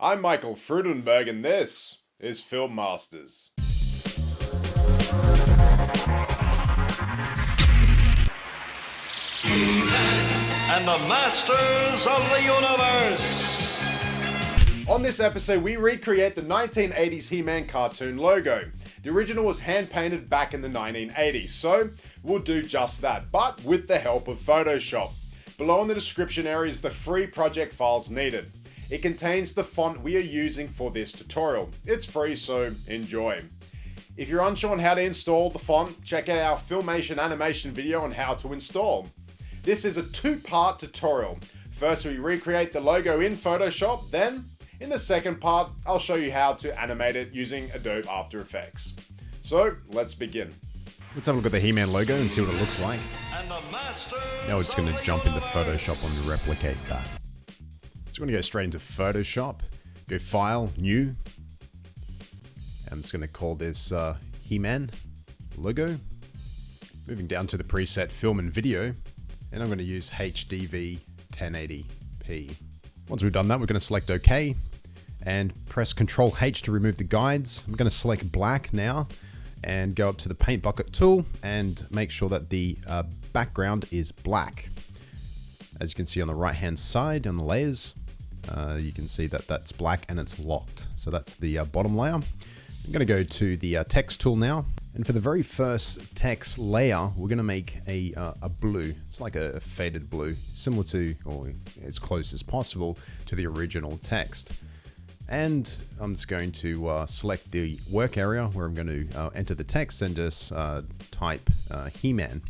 I'm Michael Frudenberg and this is Film Masters. And the Masters of the Universe. On this episode, we recreate the 1980s He-Man cartoon logo. The original was hand-painted back in the 1980s, so we'll do just that, but with the help of Photoshop. Below in the description area is the free project files needed. It contains the font we are using for this tutorial. It's free, so enjoy. If you're unsure on how to install the font, check out our Filmation animation video on how to install. This is a two-part tutorial. First, we recreate the logo in Photoshop, then, in the second part, I'll show you how to animate it using Adobe After Effects. So, let's begin. Let's have a look at the He-Man logo and see what it looks like. And the Masters Now we're just going of to the jump into Universe. Photoshop and replicate that. So we're going to go straight into Photoshop, go File, New. I'm just going to call this He-Man logo. Moving down to the preset Film and Video, and I'm going to use HDV 1080p. Once we've done that, we're going to select OK and press Ctrl H to remove the guides. I'm going to select black now and go up to the paint bucket tool and make sure that the background is black. As you can see on the right hand side on the layers, you can see that that's black and it's locked. So that's the bottom layer. I'm going to go to the text tool now, and for the very first text layer, we're going to make a blue. It's like a faded blue, similar to, or as close as possible to the original text. And I'm just going to select the work area where I'm going to enter the text and just type He-Man.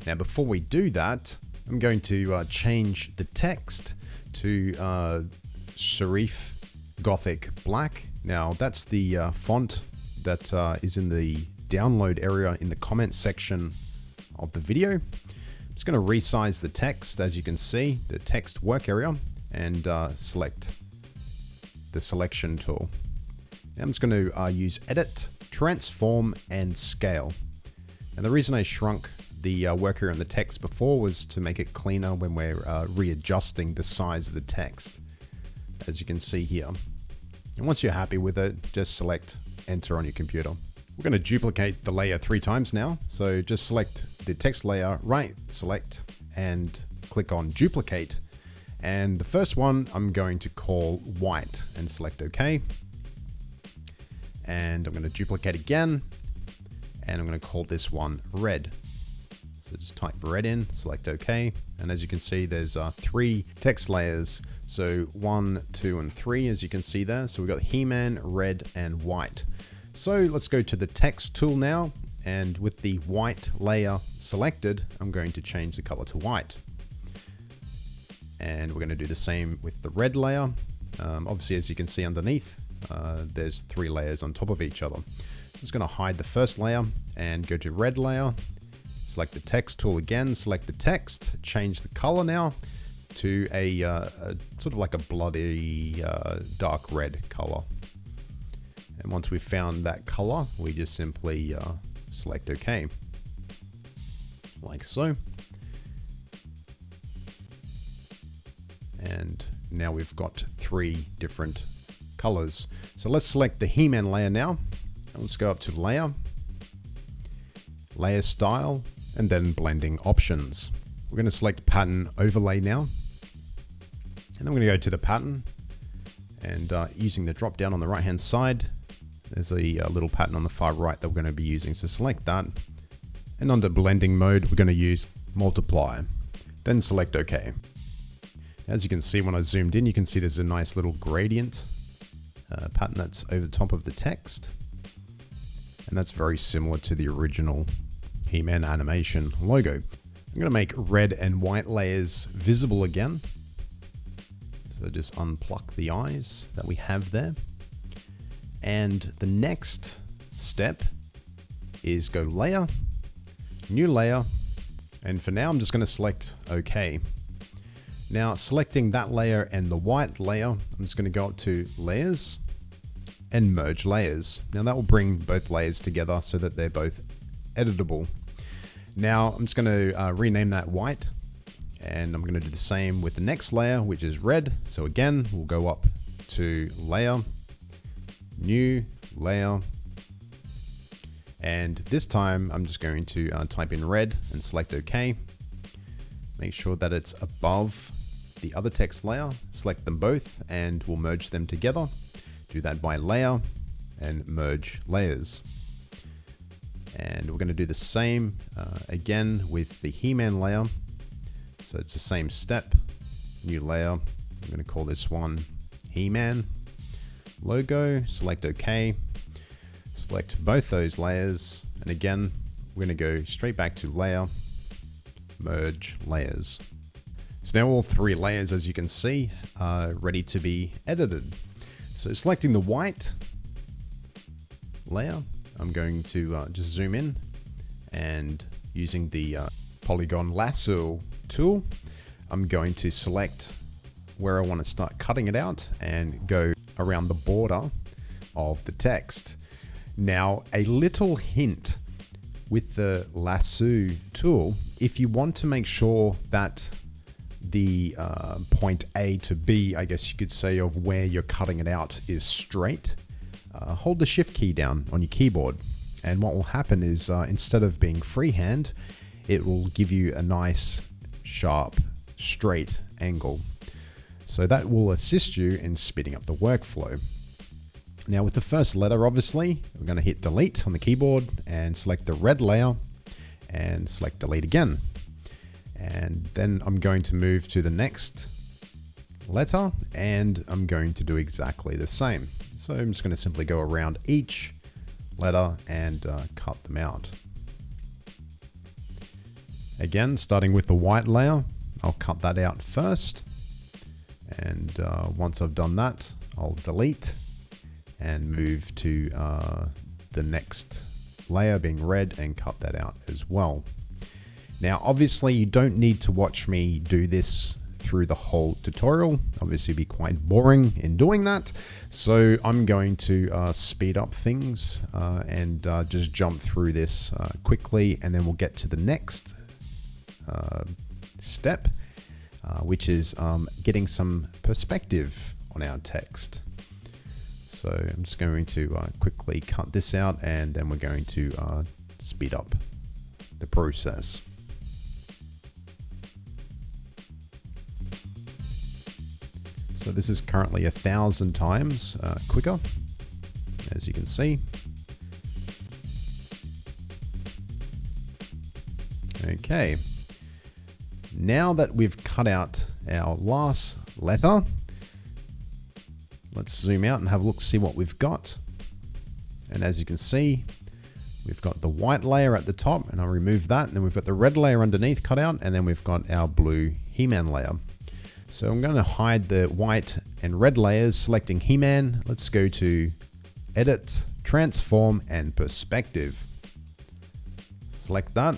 Now before we do that, I'm going to change the text to Serif Gothic Black. Now that's the font that is in the download area in the comments section of the video. I'm just going to resize the text, as you can see, the text work area, and select the selection tool. Now I'm just going to use Edit, Transform, and Scale. And the reason I shrunk the work area on the text before was to make it cleaner when we're readjusting the size of the text, as you can see here. And once you're happy with it, just select Enter on your computer. We're going to duplicate the layer 3 times now. So just select the text layer, right, select, and click on Duplicate. And the first one I'm going to call White and select OK. And I'm going to duplicate again, and I'm going to call this one Red. So just type red in, select OK, and as you can see, there's 3 text layers. So 1, 2, and 3, as you can see there. So we've got He-Man, Red, and White. So let's go to the text tool now, and with the white layer selected, I'm going to change the color to white. And we're going to do the same with the red layer. Obviously, as you can see underneath, there's 3 layers on top of each other. I'm just going to hide the first layer and go to red layer. Select the text tool again, select the text, change the color now to a sort of like a bloody dark red color. And once we've found that color, we just simply select OK, like so. And now we've got 3 different colors. So let's select the He-Man layer now. And let's go up to Layer, Layer Style, and then Blending Options. We're going to select Pattern Overlay now. And I'm going to go to the pattern, and using the drop down on the right hand side, there's a little pattern on the far right that we're going to be using. So select that. And under blending mode, we're going to use Multiply. Then select OK. As you can see, when I zoomed in, you can see there's a nice little gradient pattern that's over the top of the text. And that's very similar to the original He-Man animation logo. I'm going to make red and white layers visible again. So just unpluck the eyes that we have there. And the next step is go Layer, New Layer, and for now I'm just going to select OK. Now selecting that layer and the white layer, I'm just going to go up to Layers and Merge Layers. Now that will bring both layers together so that they're both editable. Now I'm just going to rename that white, and I'm going to do the same with the next layer, which is red. So again, we'll go up to Layer, New, Layer. And this time I'm just going to type in red and select OK. Make sure that it's above the other text layer. Select them both and we'll merge them together. Do that by layer and merge layers. And we're going to do the same again with the He-Man layer. So it's the same step. New layer. I'm going to call this one He-Man. Logo. Select OK. Select both those layers. And again, we're going to go straight back to layer. Merge layers. So now all three layers, as you can see, are ready to be edited. So selecting the white layer, I'm going to just zoom in and using the polygon lasso tool, I'm going to select where I want to start cutting it out and go around the border of the text. Now, a little hint with the lasso tool, if you want to make sure that the point A to B, I guess you could say, of where you're cutting it out is straight, hold the shift key down on your keyboard. And what will happen is instead of being freehand, it will give you a nice, sharp, straight angle. So that will assist you in speeding up the workflow. Now with the first letter, obviously, we're going to hit delete on the keyboard and select the red layer and select delete again. And then I'm going to move to the next letter and I'm going to do exactly the same. So I'm just going to simply go around each letter and cut them out. Again, starting with the white layer, I'll cut that out first. And once I've done that, I'll delete and move to the next layer being red and cut that out as well. Now, obviously you don't need to watch me do this through the whole tutorial. Obviously it'd be quite boring in doing that. So I'm going to speed up things and just jump through this quickly, and then we'll get to the next step, which is getting some perspective on our text. So I'm just going to quickly cut this out, and then we're going to speed up the process. So this is currently 1,000 times quicker, as you can see. Okay. Now that we've cut out our last letter, let's zoom out and have a look, see what we've got. And as you can see, we've got the white layer at the top, and I'll remove that. And then we've got the red layer underneath cut out, and then we've got our blue He-Man layer. So I'm going to hide the white and red layers, selecting He-Man. Let's go to Edit, Transform, and Perspective. Select that,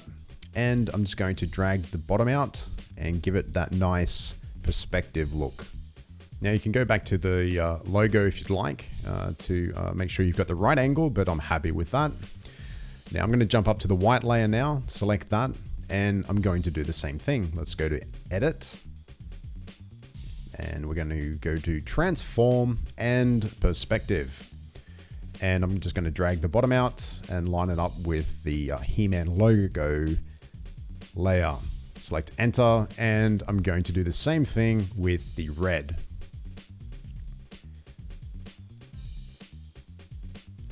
and I'm just going to drag the bottom out and give it that nice perspective look. Now you can go back to the logo if you'd like to make sure you've got the right angle, but I'm happy with that. Now I'm going to jump up to the white layer now, select that, and I'm going to do the same thing. Let's go to Edit, and we're going to go to Transform and Perspective. And I'm just going to drag the bottom out and line it up with the He-Man logo layer. Select Enter, and I'm going to do the same thing with the red.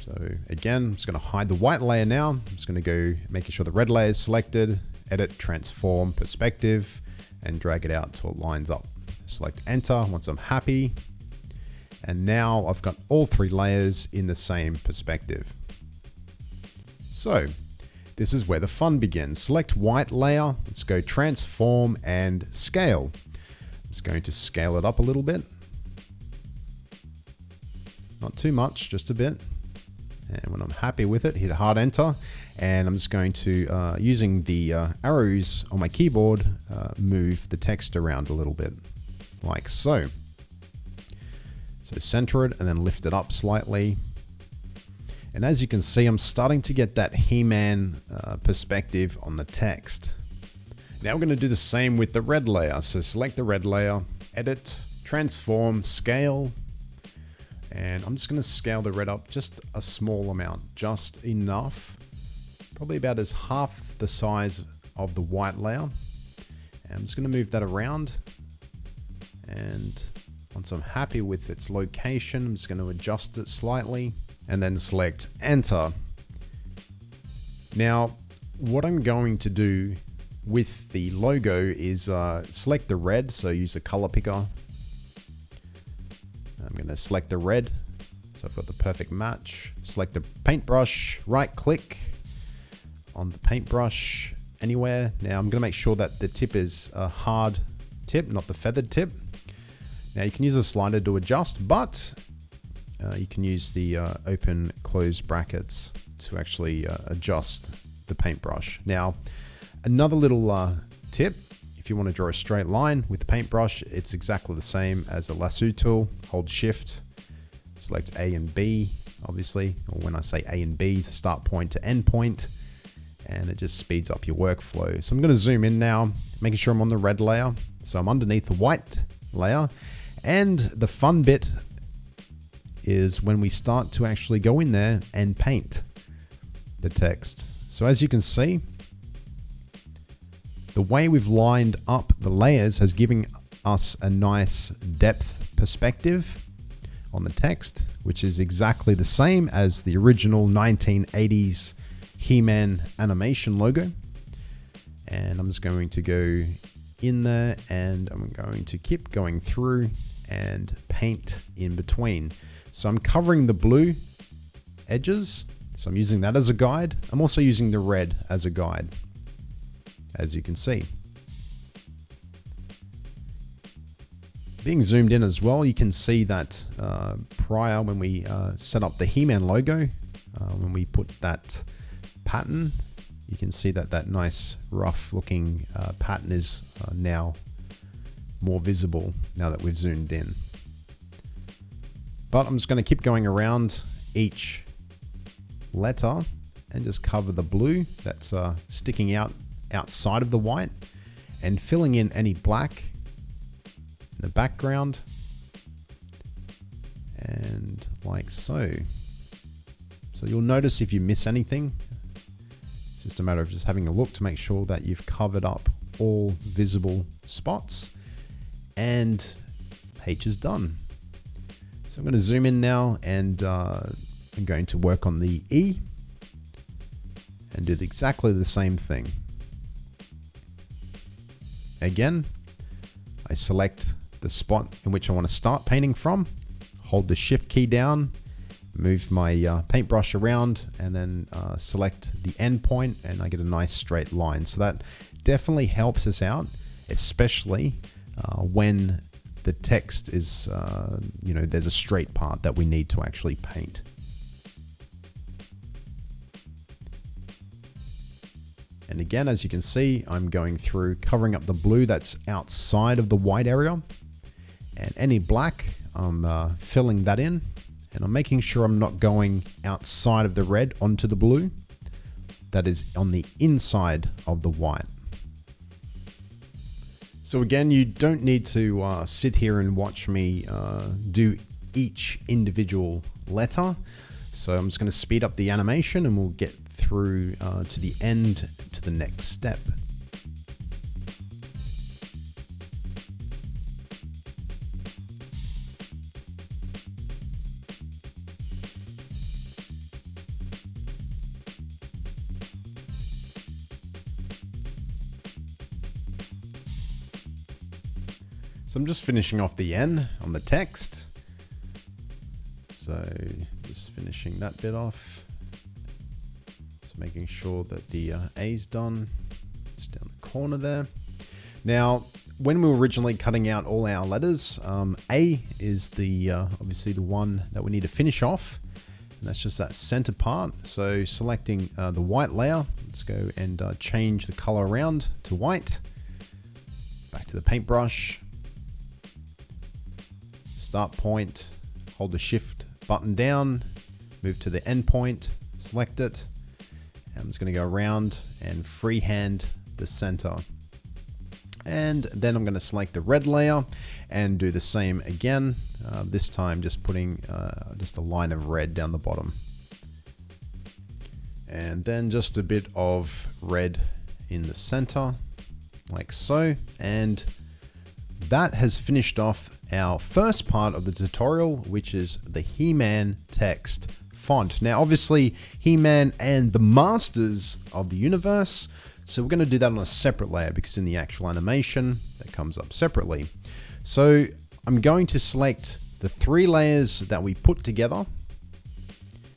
So again, I'm just going to hide the white layer now. I'm just going to go making sure the red layer is selected, Edit, Transform, Perspective, and drag it out till it lines up. Select Enter once I'm happy. And now I've got all three layers in the same perspective. So this is where the fun begins. Select white layer. Let's go Transform and Scale. I'm just going to scale it up a little bit. Not too much, just a bit. And when I'm happy with it, hit hard enter. And I'm just going to, using the arrows on my keyboard, move the text around a little bit, like so. So center it and then lift it up slightly. And as you can see, I'm starting to get that He-Man perspective on the text. Now we're going to do the same with the red layer. So select the red layer, Edit, Transform, Scale. And I'm just going to scale the red up just a small amount, just enough, probably about as half the size of the white layer. And I'm just going to move that around, and once I'm happy with its location, I'm just going to adjust it slightly and then select enter. Now, what I'm going to do with the logo is select the red, so use the color picker. I'm going to select the red, so I've got the perfect match. Select the paintbrush, right click on the paintbrush anywhere. Now I'm going to make sure that the tip is a hard tip, not the feathered tip. Now you can use a slider to adjust, but you can use the open close brackets to actually adjust the paintbrush. Now another little tip, if you want to draw a straight line with the paintbrush, it's exactly the same as a lasso tool. Hold shift, select A and B, obviously, or when I say A and B, the start point to end point, and it just speeds up your workflow. So I'm going to zoom in now, making sure I'm on the red layer. So I'm underneath the white layer, and the fun bit is when we start to actually go in there and paint the text. So as you can see, the way we've lined up the layers has given us a nice depth perspective on the text, which is exactly the same as the original 1980s He-Man animation logo. And I'm just going to go in there, and I'm going to keep going through and paint in between. So I'm covering the blue edges, so I'm using that as a guide. I'm also using the red as a guide, as you can see. Being zoomed in as well, you can see that prior, when we set up the He-Man logo, when we put that pattern, you can see that that nice rough looking pattern is now more visible now that we've zoomed in. But I'm just going to keep going around each letter and just cover the blue that's sticking out outside of the white, and filling in any black in the background, and like so. So you'll notice if you miss anything, it's just a matter of just having a look to make sure that you've covered up all visible spots, and H is done. So I'm going to zoom in now, and I'm going to work on the E and do exactly the same thing. Again, I select the spot in which I want to start painting from, hold the shift key down, move my paintbrush around, and then select the end point, and I get a nice straight line. So that definitely helps us out, especially when the text is, there's a straight part that we need to actually paint. And again, as you can see, I'm going through covering up the blue that's outside of the white area, and any black, I'm filling that in, and I'm making sure I'm not going outside of the red onto the blue. That is on the inside of the white. So again, you don't need to sit here and watch me do each individual letter. So I'm just going to speed up the animation, and we'll get through to the end, to the next step. So I'm just finishing off the N on the text. So just finishing that bit off. Just making sure that the A's done. Just down the corner there. Now, when we were originally cutting out all our letters, A is the obviously the one that we need to finish off. And that's just that center part. So selecting the white layer, let's go and change the color around to white. Back to the paintbrush. Start point, hold the shift button down, move to the end point, select it. And I'm just going to go around and freehand the center. And then I'm going to select the red layer and do the same again. This time just putting just a line of red down the bottom. And then just a bit of red in the center, like so. And that has finished off our first part of the tutorial, which is the He-Man text font. Now, obviously, He-Man and the Masters of the Universe. So we're going to do that on a separate layer because in the actual animation, that comes up separately. So I'm going to select the 3 layers that we put together.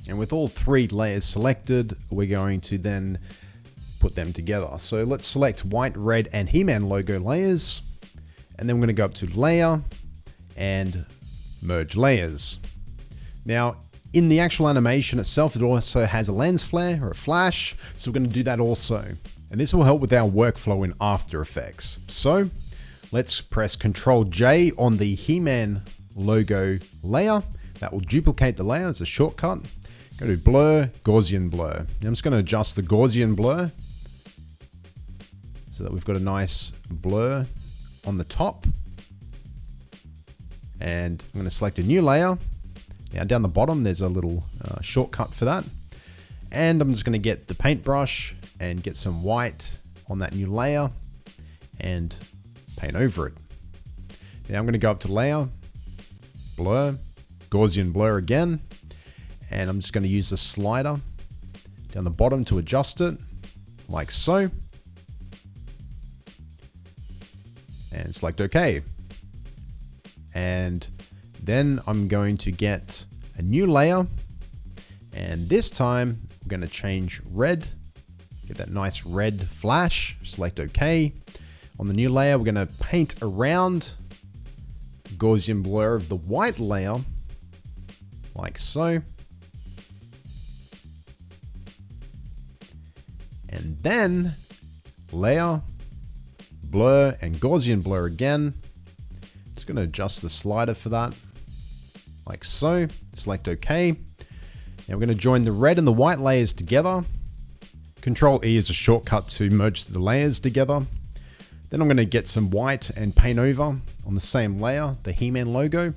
And with all 3 layers selected, we're going to then put them together. So let's select white, red, and He-Man logo layers. And then we're going to go up to layer and merge layers. Now, in the actual animation itself, it also has a lens flare or a flash. So we're going to do that also. And this will help with our workflow in After Effects. So let's press Ctrl J on the He-Man logo layer. That will duplicate the layer as a shortcut. Go to blur, Gaussian blur. Now I'm just going to adjust the Gaussian blur so that we've got a nice blur on the top. And I'm going to select a new layer. Now down the bottom, there's a little shortcut for that. And I'm just going to get the paintbrush and get some white on that new layer and paint over it. Now I'm going to go up to layer, blur, Gaussian blur again. And I'm just going to use the slider down the bottom to adjust it, like so. And select OK. And then I'm going to get a new layer. And this time, we're going to change red. Get that nice red flash. Select OK. On the new layer, we're going to paint around the Gaussian blur of the white layer, like so. And then layer, blur, and Gaussian blur again. Just going to adjust the slider for that, like so. Select OK. Now we're going to join the red and the white layers together. Control E is a shortcut to merge the layers together. Then I'm going to get some white and paint over on the same layer, the He-Man logo.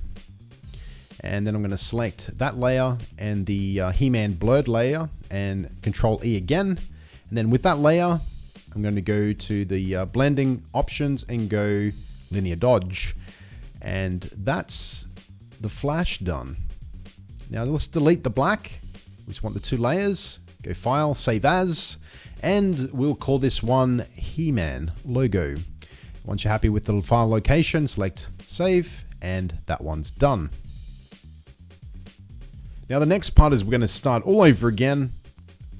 And then I'm going to select that layer and the He-Man blurred layer and Control E again. And then with that layer, I'm going to go to the blending options and go linear dodge. And that's the flash done. Now let's delete the black. We just want the 2 layers. Go File, Save As, and we'll call this one He-Man logo. Once you're happy with the file location, select Save, and that one's done. Now the next part is we're going to start all over again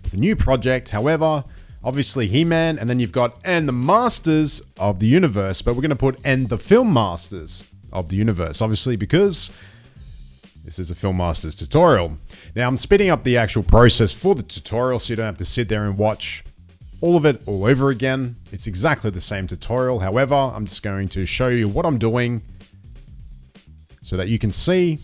with a new project. However, obviously He-Man, and then you've got and the Masters of the Universe, but we're going to put and the Film Masters of the Universe, obviously because this is a Film Masters tutorial. Now I'm speeding up the actual process for the tutorial so you don't have to sit there and watch all of it all over again. It's exactly the same tutorial. However, I'm just going to show you what I'm doing so that you can see.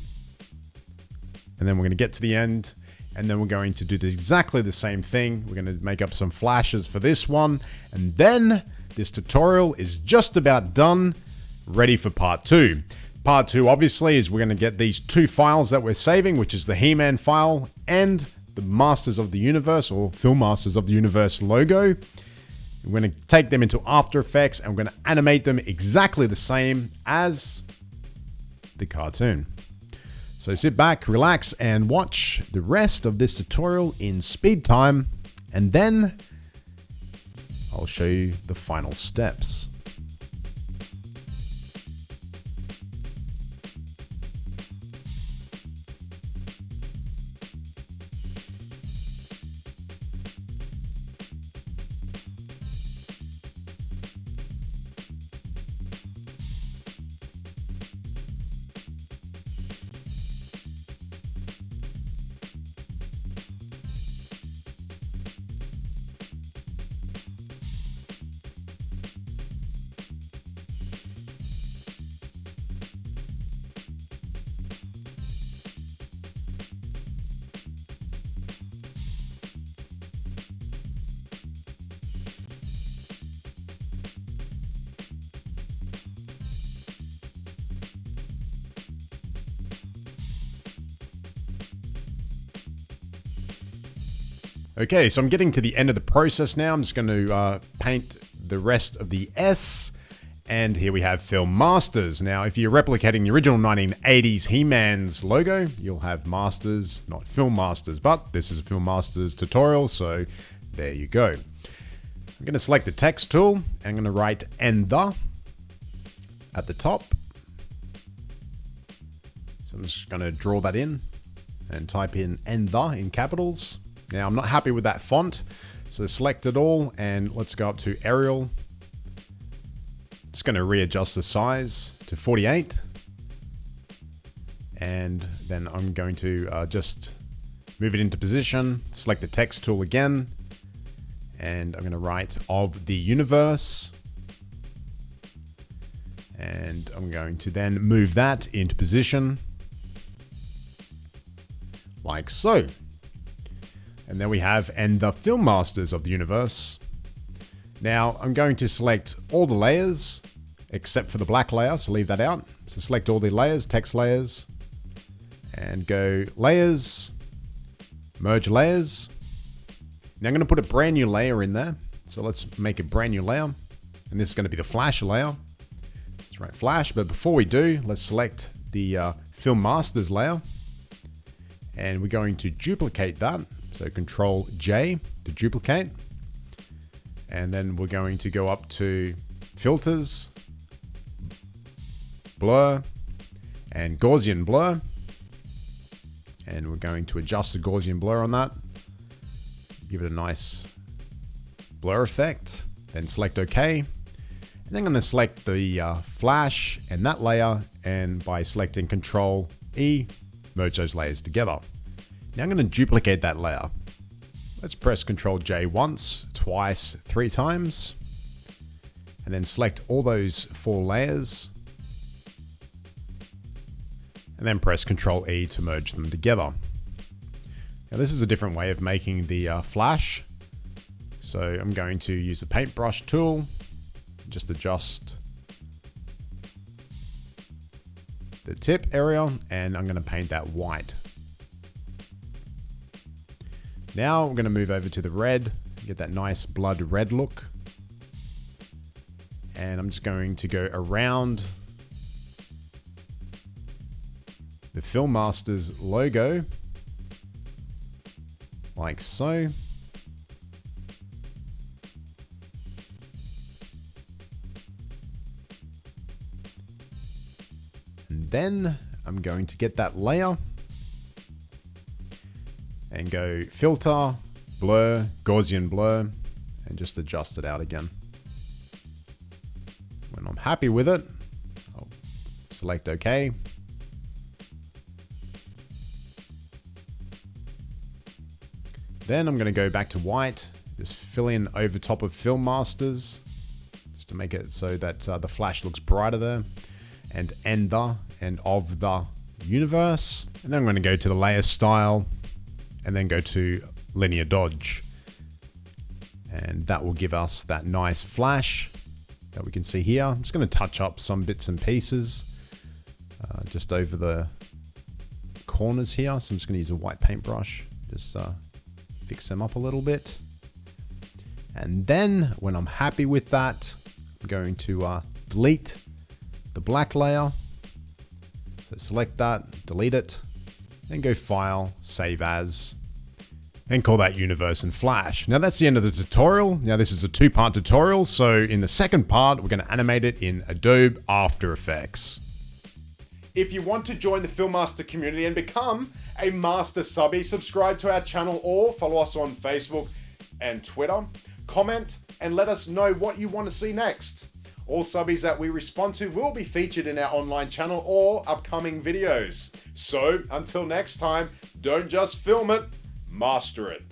And then we're going to get to the end and then we're going to do exactly the same thing. We're going to make up some flashes for this one. And then this tutorial is just about done, ready for part 2. Part 2, obviously, is we're going to get these 2 files that we're saving, which is the He-Man file and the Masters of the Universe or Film Masters of the Universe logo. We're going to take them into After Effects and we're going to animate them exactly the same as the cartoon. So sit back, relax, and watch the rest of this tutorial in speed time, and then I'll show you the final steps. Okay, so I'm getting to the end of the process now. I'm just going to paint the rest of the S. And here we have Film Masters. Now, if you're replicating the original 1980s He-Man's logo, you'll have Masters, not Film Masters, but this is a Film Masters tutorial, so there you go. I'm going to select the text tool, and I'm going to write "and the" at the top. So I'm just going to draw that in and type in "and the" in capitals. Now, I'm not happy with that font, so select it all, and let's go up to Arial. Just going to readjust the size to 48, and then I'm going to just move it into position, select the text tool again, and I'm going to write "of the universe," and I'm going to then move that into position like so. And then we have "and the Film Masters of the universe." Now, I'm going to select all the layers, except for the black layer, so leave that out. So select all the layers, text layers, and go Layers, Merge Layers. Now I'm going to put a brand new layer in there. So let's make a brand new layer. And this is going to be the Flash layer. Let's write Flash, but before we do, let's select the Film Masters layer. And we're going to duplicate that. So Control J to duplicate. And then we're going to go up to Filters, Blur, and Gaussian Blur. And we're going to adjust the Gaussian blur on that. Give it a nice blur effect. Then select OK. And then I'm going to select the Flash and that layer. And by selecting Control E, merge those layers together. Now I'm going to duplicate that layer. Let's press Control J once, twice, 3 times, and then select all those 4 layers, and then press Control E to merge them together. Now this is a different way of making the Flash. So I'm going to use the paintbrush tool, just adjust the tip area, and I'm going to paint that white. Now I'm going to move over to the red, get that nice blood red look. And I'm just going to go around the Film Masters logo, like so. And then I'm going to get that layer and go Filter, Blur, Gaussian Blur, and just adjust it out again. When I'm happy with it, I'll select OK. Then I'm going to go back to white, just fill in over top of Film Masters, just to make it so that the Flash looks brighter there, and the and of the universe. And then I'm going to go to the layer style, and then go to linear dodge. And that will give us that nice flash that we can see here. I'm just going to touch up some bits and pieces just over the corners here. So I'm just going to use a white paintbrush, just fix them up a little bit. And then when I'm happy with that, I'm going to delete the black layer. So select that, delete it, then go File, Save As, and call that Universe in Flash. Now that's the end of the tutorial. Now this is a 2-part tutorial, so in the second part, we're going to animate it in Adobe After Effects. If you want to join the Filmmaster community and become a Master Subby, subscribe to our channel or follow us on Facebook and Twitter. Comment and let us know what you want to see next. All subbies that we respond to will be featured in our online channel or upcoming videos. So, until next time, don't just film it, master it.